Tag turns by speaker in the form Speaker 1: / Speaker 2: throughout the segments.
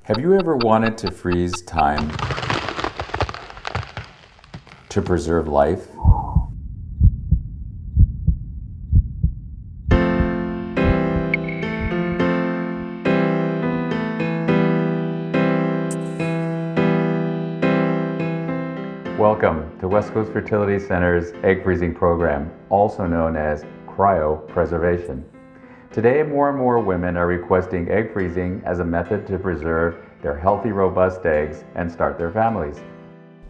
Speaker 1: Have you ever wanted to freeze time to preserve life? Welcome to West Coast Fertility Centers' egg freezing program, also known as cryopreservation. Today, more and more women are requesting egg freezing as a method to preserve their healthy, robust eggs and start their families.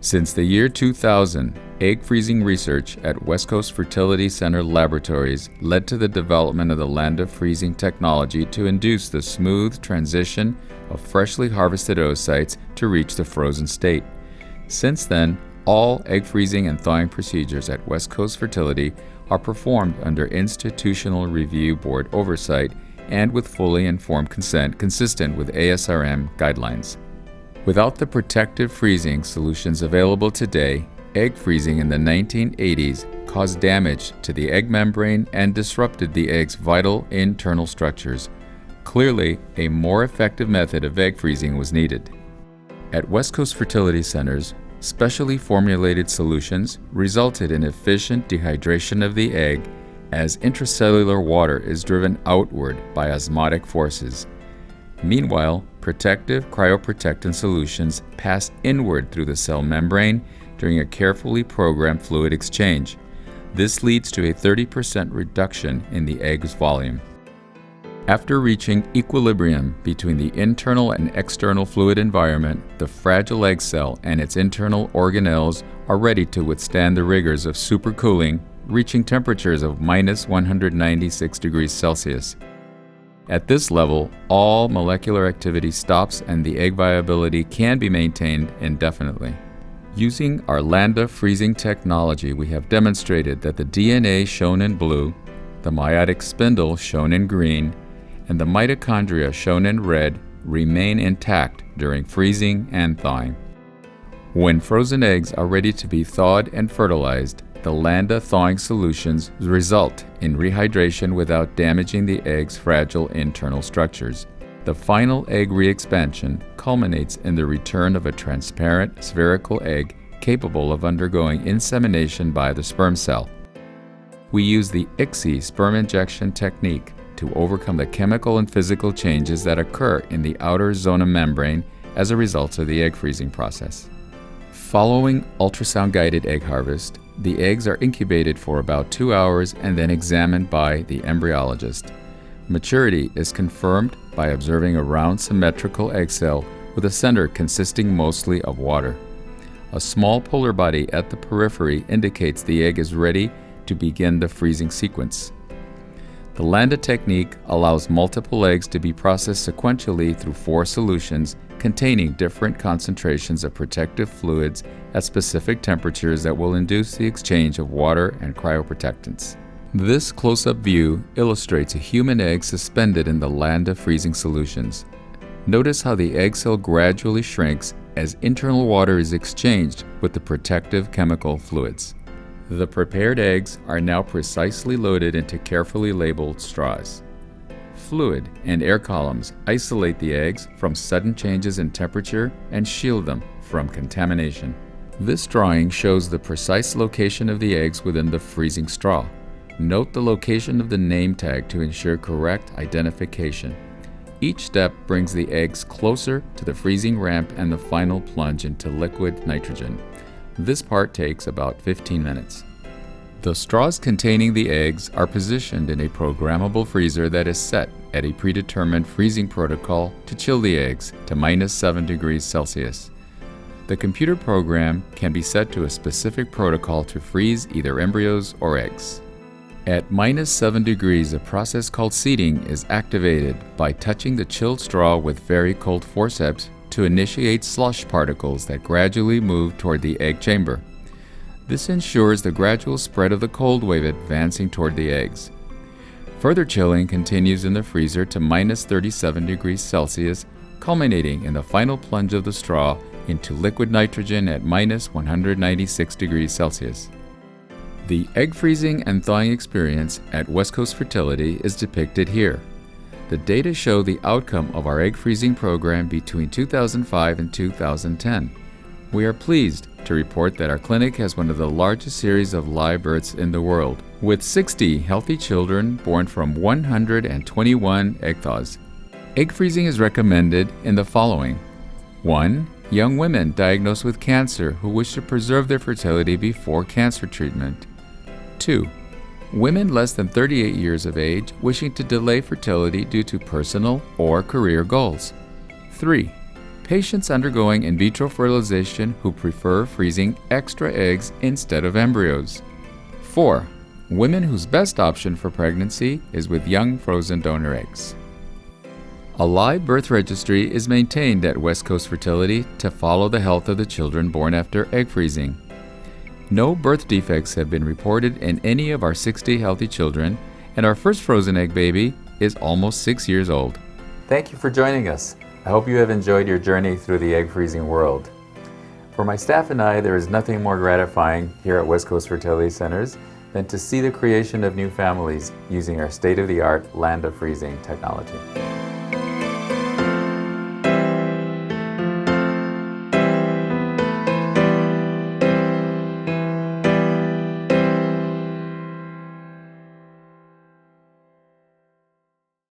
Speaker 1: Since the year 2000, egg freezing research at West Coast Fertility Center laboratories led to the development of the Landa freezing technology to induce the smooth transition of freshly harvested oocytes to reach the frozen state. Since then, all egg freezing and thawing procedures at West Coast Fertility are performed under Institutional Review Board oversight and with fully informed consent consistent with ASRM guidelines. Without the protective freezing solutions available today, egg freezing in the 1980s caused damage to the egg membrane and disrupted the egg's vital internal structures. Clearly, a more effective method of egg freezing was needed. At West Coast Fertility Centers, specially formulated solutions resulted in efficient dehydration of the egg as intracellular water is driven outward by osmotic forces. Meanwhile, protective cryoprotectant solutions pass inward through the cell membrane during a carefully programmed fluid exchange. This leads to a 30% reduction in the egg's volume. After reaching equilibrium between the internal and external fluid environment, the fragile egg cell and its internal organelles are ready to withstand the rigors of supercooling, reaching temperatures of minus 196 degrees Celsius. At this level, all molecular activity stops and the egg viability can be maintained indefinitely. Using our Landa freezing technology, we have demonstrated that the DNA shown in blue, the meiotic spindle shown in green, and the mitochondria shown in red remain intact during freezing and thawing. When frozen eggs are ready to be thawed and fertilized, the Landa thawing solutions result in rehydration without damaging the egg's fragile internal structures. The final egg re-expansion culminates in the return of a transparent spherical egg capable of undergoing insemination by the sperm cell. We use the ICSI sperm injection technique to overcome the chemical and physical changes that occur in the outer zona membrane as a result of the egg freezing process. Following ultrasound-guided egg harvest, the eggs are incubated for about 2 hours and then examined by the embryologist. Maturity is confirmed by observing a round symmetrical egg cell with a center consisting mostly of water. A small polar body at the periphery indicates the egg is ready to begin the freezing sequence. The Landa technique allows multiple eggs to be processed sequentially through 4 solutions containing different concentrations of protective fluids at specific temperatures that will induce the exchange of water and cryoprotectants. This close-up view illustrates a human egg suspended in the Landa freezing solutions. Notice how the egg cell gradually shrinks as internal water is exchanged with the protective chemical fluids. The prepared eggs are now precisely loaded into carefully labeled straws. Fluid and air columns isolate the eggs from sudden changes in temperature and shield them from contamination. This drawing shows the precise location of the eggs within the freezing straw. Note the location of the name tag to ensure correct identification. Each step brings the eggs closer to the freezing ramp and the final plunge into liquid nitrogen. This part takes about 15 minutes. The straws containing the eggs are positioned in a programmable freezer that is set at a predetermined freezing protocol to chill the eggs to minus 7 degrees Celsius. The computer program can be set to a specific protocol to freeze either embryos or eggs. At minus 7 degrees, a process called seeding is activated by touching the chilled straw with very cold forceps to initiate slush particles that gradually move toward the egg chamber. This ensures the gradual spread of the cold wave advancing toward the eggs. Further chilling continues in the freezer to minus 37 degrees Celsius, culminating in the final plunge of the straw into liquid nitrogen at minus 196 degrees Celsius. The egg freezing and thawing experience at West Coast Fertility is depicted here. The data show the outcome of our egg freezing program between 2005 and 2010. We are pleased to report that our clinic has one of the largest series of live births in the world, with 60 healthy children born from 121 egg thaws. Egg freezing is recommended in the following. 1. Young women diagnosed with cancer who wish to preserve their fertility before cancer treatment. 2. Women less than 38 years of age wishing to delay fertility due to personal or career goals. 3. Patients undergoing in vitro fertilization who prefer freezing extra eggs instead of embryos. 4. Women whose best option for pregnancy is with young frozen donor eggs. A live birth registry is maintained at West Coast Fertility to follow the health of the children born after egg freezing. No birth defects have been reported in any of our 60 healthy children, and our first frozen egg baby is almost 6 years old. Thank you for joining us. I hope you have enjoyed your journey through the egg freezing world. For my staff and I, there is nothing more gratifying here at West Coast Fertility Centers than to see the creation of new families using our state-of-the-art land of freezing technology.